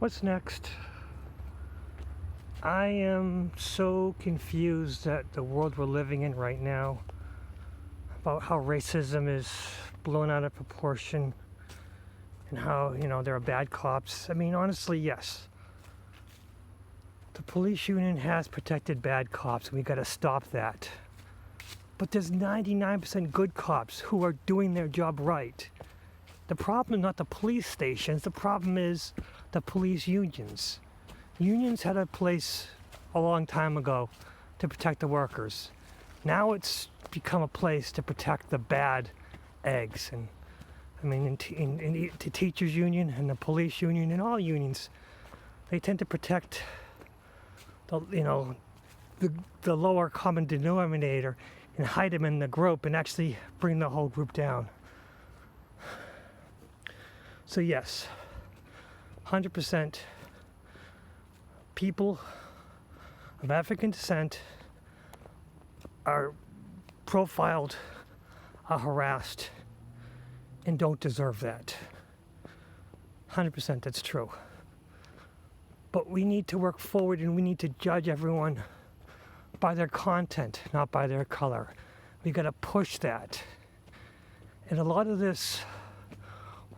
What's next? I am so confused at the world we're living in right now about how racism is blown out of proportion and how, there are bad cops. I mean, honestly, yes. The police union has protected bad cops, and we got to stop that. But there's 99% good cops who are doing their job right. The problem is not the police stations, the problem is the police unions. Unions had a place a long time ago to protect the workers. Now it's become a place to protect the bad eggs. And I mean, in the teachers union and the police union and all unions, they tend to protect the lower common denominator and hide them in the group and actually bring the whole group down. So yes, 100% people of African descent are profiled, are harassed, and don't deserve that. 100% that's true. But we need to work forward, and we need to judge everyone by their content, not by their color. We got to push that. And a lot of this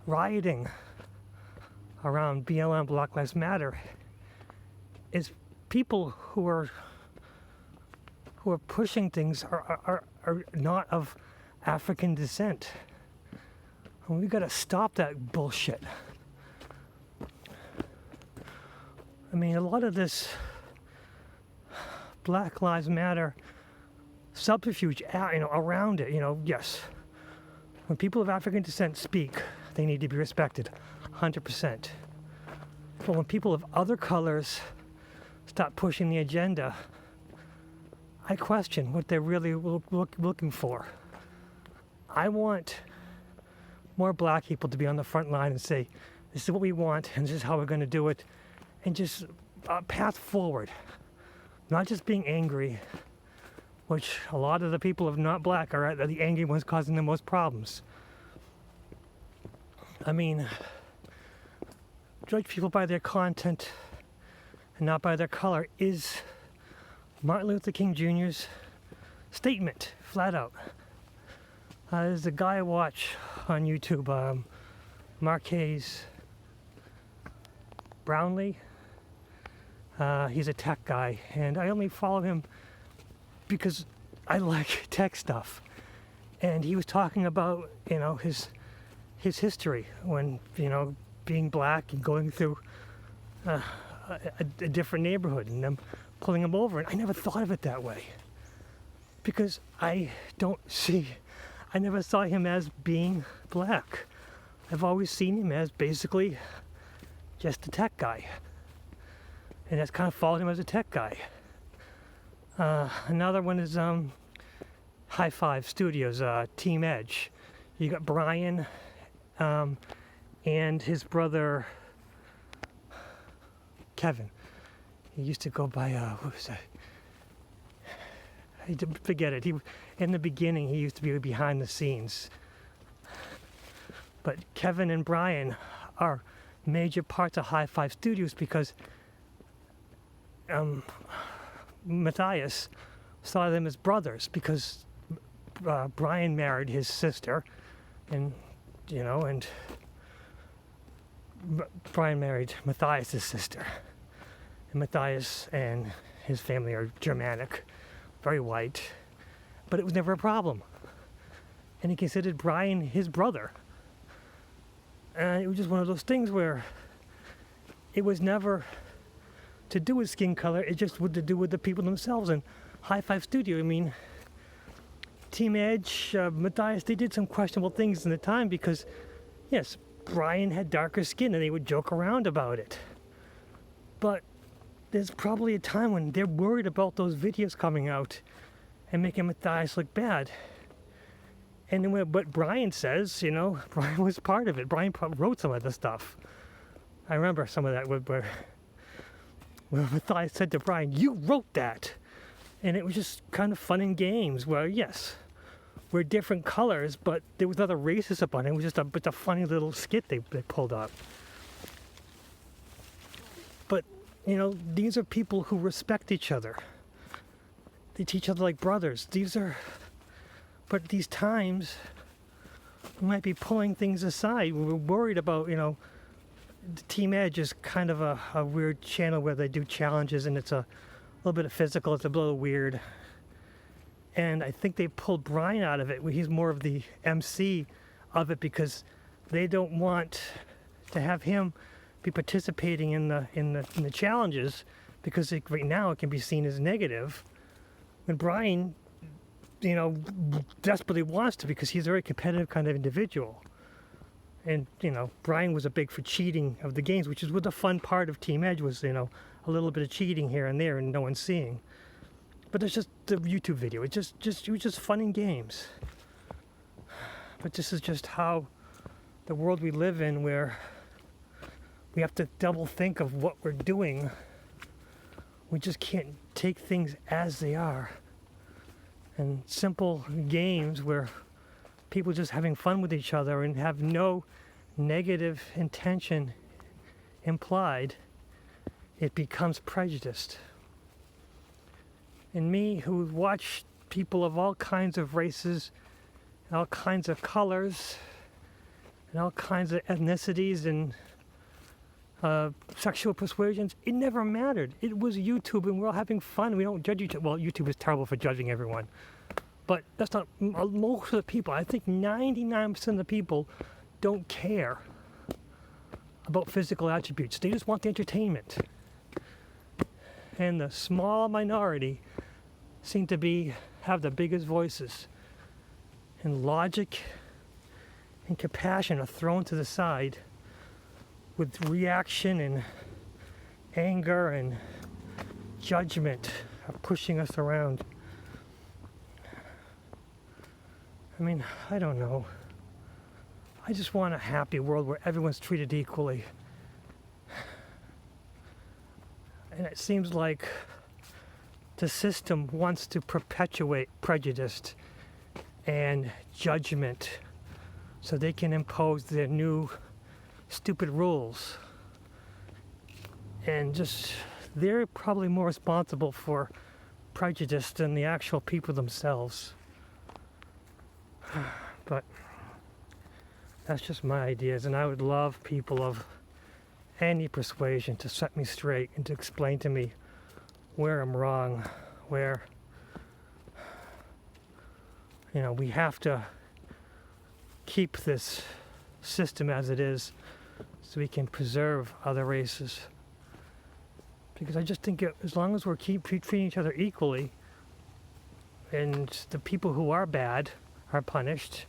rioting around BLM, Black Lives Matter, is people who are pushing things are not of African descent. And we got to stop that bullshit. I mean, a lot of this Black Lives Matter subterfuge, around it, yes. When people of African descent speak, they need to be respected, 100%. But when people of other colors stop pushing the agenda, I question what they're really looking for. I want more black people to be on the front line and say, this is what we want, and this is how we're going to do it, and just a path forward. Not just being angry, which a lot of the people of not black are the angry ones causing the most problems. I mean, judge people by their content and not by their color is Martin Luther King Jr.'s statement, flat out. There's a guy I watch on YouTube, Marquez Brownlee. He's a tech guy, and I only follow him because I like tech stuff. And he was talking about, his history when, being black and going through a different neighborhood and them pulling him over. And I never thought of it that way because I never saw him as being black. I've always seen him as basically just a tech guy. And that's kind of followed him as a tech guy. Another one is High Five Studios, Team Edge. You got Brian and his brother Kevin. He used to go by what was that? I forget it. In the beginning he used to be behind the scenes. But Kevin and Brian are major parts of High Five Studios because Matthias saw them as brothers because Brian married his sister, and Brian married Matthias' sister, and Matthias and his family are Germanic, very white, but it was never a problem, and he considered Brian his brother, and it was just one of those things where it was never to do with skin color, it just would to do with the people themselves. And High Five Studio, I mean, Team Edge, Matthias, they did some questionable things in the time because, yes, Brian had darker skin and they would joke around about it. But there's probably a time when they're worried about those videos coming out and making Matthias look bad. And then what Brian says, Brian was part of it. Brian wrote some of the stuff. I remember some of that where Matthias said to Brian, "You wrote that." And it was just kind of fun and games where, yes, we're different colors, but there was nothing racist about it. It was just a funny little skit they pulled up. But, you know, these are people who respect each other. They treat each other like brothers. But at these times, we might be pulling things aside. We're worried about, you know, Team Edge is kind of a weird channel where they do challenges, and it's a little bit of physical. It's a little weird. And I think they pulled Brian out of it. He's more of the MC of it because they don't want to have him be participating in the challenges, because right now it can be seen as negative. When Brian, you know, desperately wants to, because he's a very competitive kind of individual. And, you know, Brian was a big for cheating of the games, which is what the fun part of Team Edge was, you know, a little bit of cheating here and there and no one's seeing. But it's just the YouTube video. It was just fun and games. But this is just how the world we live in, where we have to double think of what we're doing. We just can't take things as they are. And simple games where people just having fun with each other and have no negative intention implied, it becomes prejudiced. And me, who watch people of all kinds of races, and all kinds of colors, and all kinds of ethnicities and sexual persuasions, it never mattered. It was YouTube, and we're all having fun. We don't judge each other. Well, YouTube is terrible for judging everyone. But that's not most of the people. I think 99% of the people don't care about physical attributes. They just want the entertainment. And the small minority seem to have the biggest voices. And logic and compassion are thrown to the side, with reaction and anger and judgment are pushing us around. I mean, I don't know. I just want a happy world where everyone's treated equally. And it seems like the system wants to perpetuate prejudice and judgment so they can impose their new stupid rules. And just, they're probably more responsible for prejudice than the actual people themselves. But that's just my ideas, and I would love people of any persuasion to set me straight and to explain to me where I'm wrong, where, you know, we have to keep this system as it is so we can preserve other races. Because I just think as long as we're treating each other equally, and the people who are bad are punished,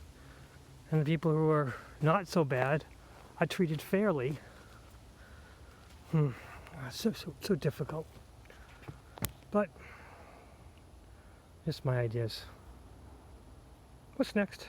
and the people who are not so bad are treated fairly. So difficult. But just my ideas. What's next?